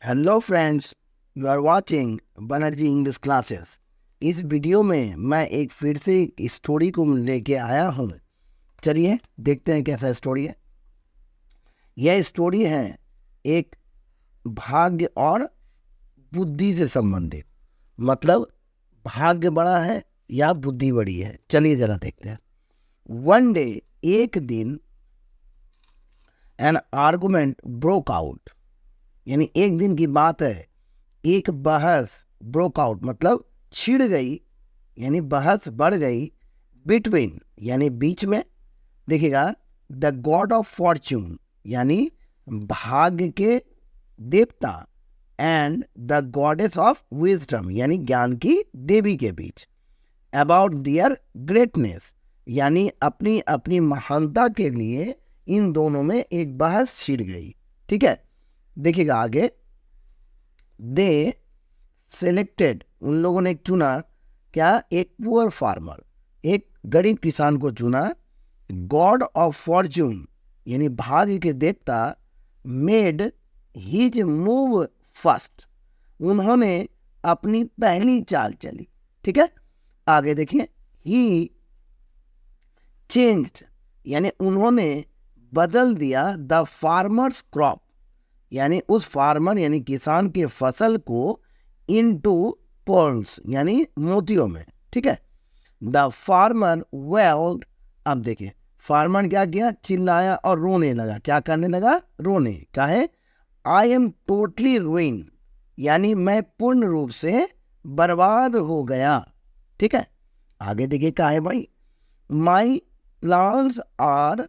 Hello friends, you are watching Banerjee English classes. इस video में मैं एक फिर से एक स्टोरी को लेके आया हूँ। चलिए देखते हैं कैसा स्टोरी है। यह स्टोरी है एक भाग्य और बुद्धि से संबंधित। मतलब भाग्य बड़ा है या बुद्धि बड़ी है, चलिए जरा देखते हैं। वन डे, एक दिन, एन आर्गुमेंट ब्रोक आउट, यानी एक दिन की बात है, एक बहस ब्रोक आउट मतलब छिड़ गई, यानी बहस बढ़ गई, बिटवीन यानी बीच में। देखिएगा, द गॉड ऑफ फॉर्च्यून यानी भाग्य के देवता, and the goddess of wisdom यानी ज्ञान की देवी के बीच, अबाउट दियर ग्रेटनेस यानी अपनी अपनी महानता के लिए इन दोनों में एक बहस छिड़ गई। ठीक है, देखिएगा आगे। दे सेलेक्टेड, उन लोगों ने चुना क्या? एक पुअर फार्मर, एक गरीब किसान को चुना। गॉड ऑफ फॉर्च्यून यानी भाग्य के देवता, मेड हिज मूव फर्स्ट, उन्होंने अपनी पहली चाल चली। ठीक है, आगे देखिए। ही चेंज्ड यानी उन्होंने बदल दिया द फार्मर्स क्रॉप, यानी उस फार्मर यानी किसान के फसल को इनटू पर्ल्स यानी मोतियों में। ठीक है, द फार्मर वेल्ड, अब देखिए फार्मर क्या किया? चिल्लाया और रोने लगा। क्या करने लगा? रोने। काहे? आई एम टोटली रुइन, यानी मैं पूर्ण रूप से बर्बाद हो गया। ठीक है, आगे देखिए क्या है भाई। My plants are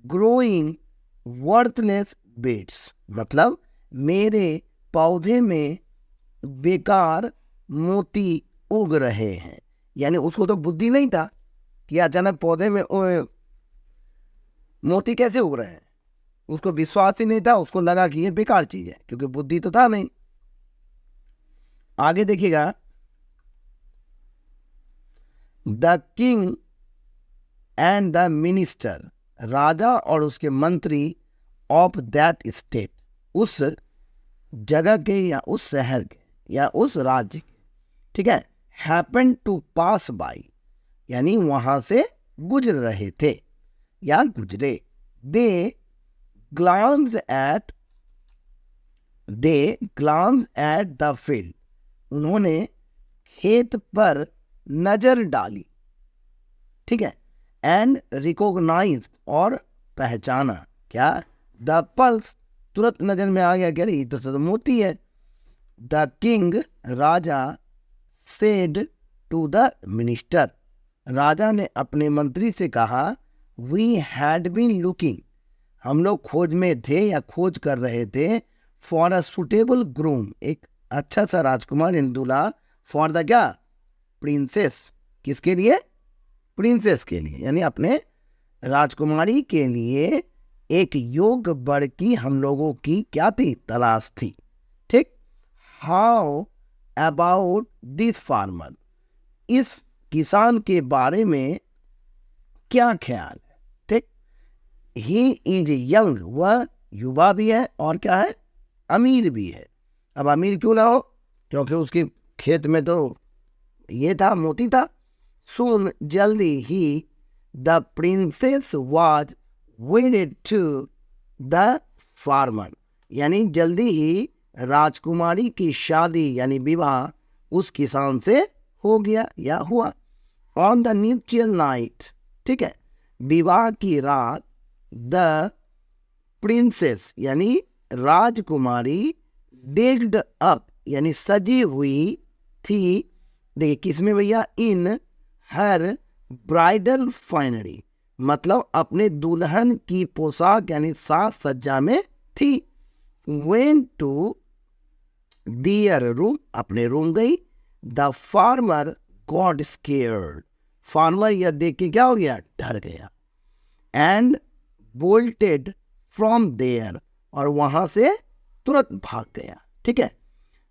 growing worthless weeds, मतलब मेरे पौधे में बेकार मोती उग रहे हैं। यानी उसको तो बुद्धि नहीं था कि अचानक पौधे में मोती कैसे उग रहे हैं। उसको विश्वास ही नहीं था, उसको लगा कि ये बेकार चीज है, क्योंकि बुद्धि तो था नहीं। आगे देखिएगा। The king and the minister, राजा और उसके मंत्री, ऑफ दैट स्टेट, उस जगह के या उस शहर के या उस राज्य के, ठीक है, हैपन टू पास बाई यानी वहां से गुजर रहे थे या गुजरे। दे ग्लांस एट द फील्ड, उन्होंने खेत पर नजर डाली। ठीक है, एंड रिकॉग्नाइज और पहचाना। क्या? द पल्स, तुरंत नजर में आ गया कि अरे ये तो मोती है। द किंग, राजा, सेड टू द मिनिस्टर, राजा ने अपने मंत्री से कहा, वी हैड बीन लुकिंग, हम लोग खोज में थे या खोज कर रहे थे, फॉर अ सुटेबल ग्रूम, एक अच्छा सा राजकुमार दूल्हा, फॉर द क्या? प्रिंसेस, किसके लिए? प्रिंसेस के लिए, यानी अपने राजकुमारी के लिए एक योग्य वर की हम लोगों की क्या थी? तलाश थी। ठीक, हाउ अबाउट दिस फार्मर, इस किसान के बारे में क्या ख्याल है? ठीक, ही इज यंग, वह युवा भी है और क्या है? अमीर भी है। अब अमीर क्यों ना हो? क्योंकि उसके खेत में तो ये था, मोती था। सुन, जल्दी ही, the princess was wedded to the farmer, यानी जल्दी ही राजकुमारी की शादी यानी विवाह उस किसान से हो गया या हुआ। ऑन द न्यूट्रियल नाइट, ठीक है, विवाह की रात, द प्रिंसेस यानी राजकुमारी, डिग्ड अप यानी सजी हुई थी। देखिए किसमें भैया? इन हर ब्राइडल फाइनरी, मतलब अपने दुल्हन की पोशाक यानी साज सज्जा में थी। वेंट टू दियर रूम, अपने रूम गई। The farmer got scared, farmer यह देख के क्या हो गया? डर गया। एंड बोल्टेड फ्रॉम देयर, और वहां से तुरंत भाग गया। ठीक है,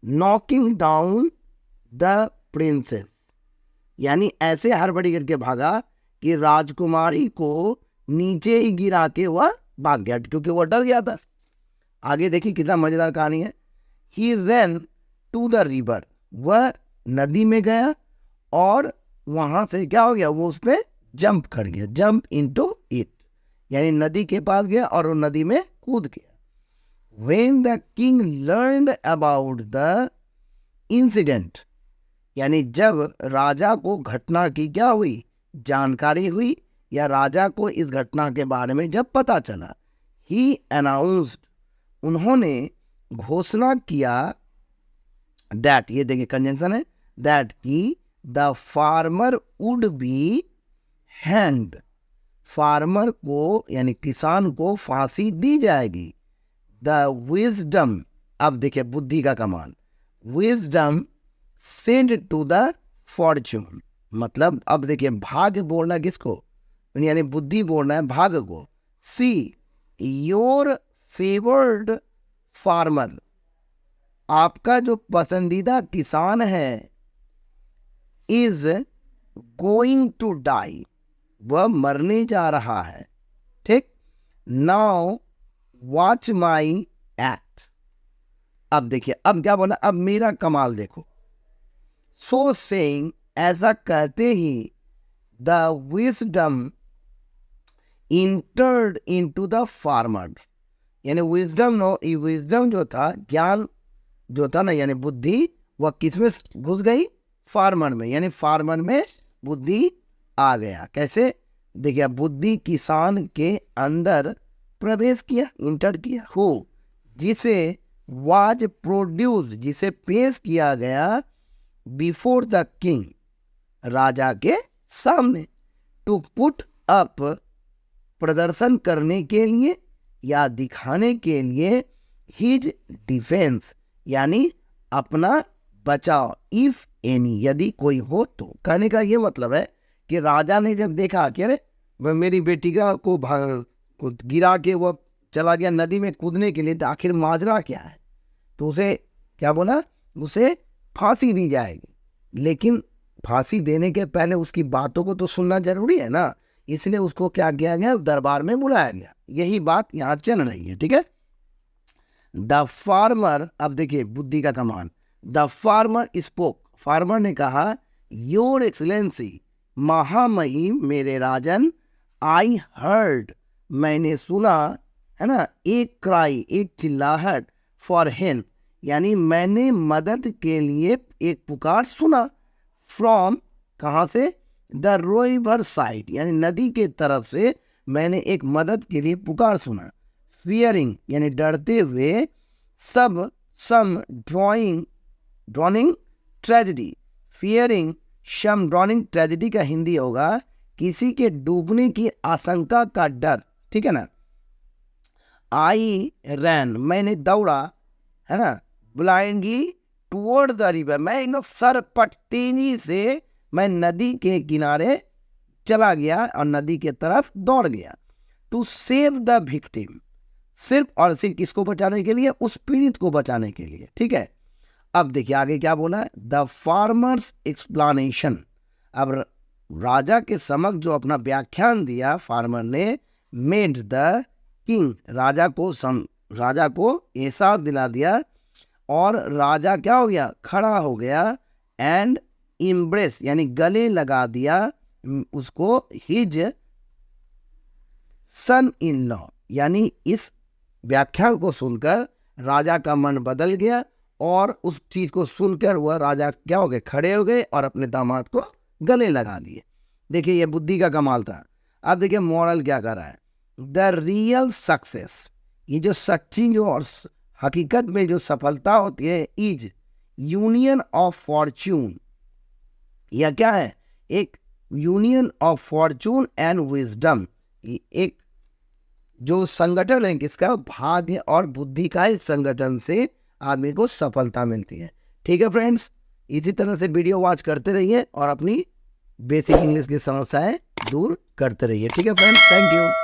नॉकिंग डाउन द प्रिंसेस, यानी ऐसे हड़बड़ी करके भागा कि राजकुमारी को नीचे ही गिरा के वह भाग गया, क्योंकि वह डर गया था। आगे देखिए कितना मजेदार कहानी है। ही रैन टू द रिवर, वह नदी में गया और वहां से क्या हो गया, वो उसमें जंप कर गया, जंप इनटू इट, यानी नदी के पास गया और वो नदी में कूद गया। When the king learned about the incident, यानी जब राजा को घटना की क्या हुई, जानकारी हुई, या राजा को इस घटना के बारे में जब पता चला, he announced, उन्होंने घोषणा किया, that, ये देखिए कंजंक्शन है, that कि the farmer would be hanged, farmer को यानी किसान को फांसी दी जाएगी। द विजडम, अब देखिए बुद्धि का कमाल, wisdom send to the fortune, मतलब अब देखिए भाग्य बोलना किसको, यानी बुद्धि बोलना है भाग्य को। सी योर फेवर्ड फार्मर, आपका जो पसंदीदा किसान है, इज गोइंग टू डाई, वह मरने जा रहा है। ठीक, नाउ वॉच माई एक्ट, अब देखिए अब क्या बोला, अब मेरा कमाल देखो। सो सेइंग, ऐसा कहते ही, the wisdom entered into the farmer, यानी विजडम नो, विजडम जो था, ज्ञान जो था ना, यानी बुद्धि, वह किसमें घुस गई, फार्मर में, यानी फार्मर में बुद्धि आ गया। कैसे, देखिए बुद्धि किसान के अंदर प्रवेश किया, इंटर किया। हो, जिसे वाज प्रोड्यूस, जिसे पेश किया गया, बिफोर द किंग, राजा के सामने, टू पुट अप, प्रदर्शन करने के लिए या दिखाने के लिए, हिज डिफेंस, यानी अपना बचाव, इफ एनी, यदि कोई हो तो। कहने का ये मतलब है कि राजा ने जब देखा कि अरे वह मेरी बेटी को गिरा के वो चला गया नदी में कूदने के लिए, तो आखिर माजरा क्या है, तो उसे क्या बोला, उसे फांसी दी जाएगी। लेकिन फांसी देने के पहले उसकी बातों को तो सुनना जरूरी है ना, इसलिए उसको क्या किया गया, दरबार में बुलाया गया। यही बात यहाँ चल रही है। ठीक है, द फार्मर, अब देखिए बुद्धि का कमान, द फार्मर स्पोक, फार्मर ने कहा, योर एक्सलेंसी, महामहिम मेरे राजन, आई हर्ड, मैंने सुना, है ना, एक क्राई, एक चिल्लाहट, फॉर हेल्प, यानी मैंने मदद के लिए एक पुकार सुना, फ्रॉम, कहाँ से, द रिवर साइड, यानी नदी के तरफ से मैंने एक मदद के लिए पुकार सुना। फियरिंग, यानी डरते हुए, सब, सम ड्रॉनिंग ट्रेजेडी, फियरिंग सम ड्रॉनिंग ट्रेजेडी का हिंदी होगा किसी के डूबने की आशंका का डर। ठीक है ना, आई रैन, मैंने दौड़ा, है ना, ब्लाइंडली टुवर्ड द रिवर, मैं एकदम सरपट तेजी से मैं नदी के किनारे चला गया और नदी के तरफ दौड़ गया। टू सेव द विक्टिम, सिर्फ और सिर्फ किसको बचाने के लिए, उस पीड़ित को बचाने के लिए। ठीक है, अब देखिए आगे क्या बोला, द फार्मर्स एक्सप्लानेशन, अब राजा के समक्ष जो अपना व्याख्यान दिया फार्मर ने, मेड द किंग, राजा को एहसास दिला दिया, और राजा क्या हो गया, खड़ा हो गया, एंड इम्ब्रेस, यानी गले लगा दिया उसको, हिज सन इन लॉ, यानी इस व्याख्यान को सुनकर राजा का मन बदल गया, और उस चीज को सुनकर वह राजा क्या हो गए, खड़े हो गए और अपने दामाद को गले लगा दिए। देखिए ये बुद्धि का कमाल था। अब देखिए मॉरल क्या कर रहा है, द रियल सक्सेस, ये जो सच्ची जो और हकीकत में जो सफलता होती है, इज यूनियन ऑफ फॉर्च्यून, यह क्या है, एक union of Fortune and wisdom, एक जो संगठन है किसका, भाग्य और बुद्धि का, इस संगठन से आदमी को सफलता मिलती है। ठीक है फ्रेंड्स, इसी तरह से वीडियो वॉच करते रहिए और अपनी बेसिक इंग्लिश की समस्याएं दूर करते रहिए। ठीक है फ्रेंड्स, थैंक यू।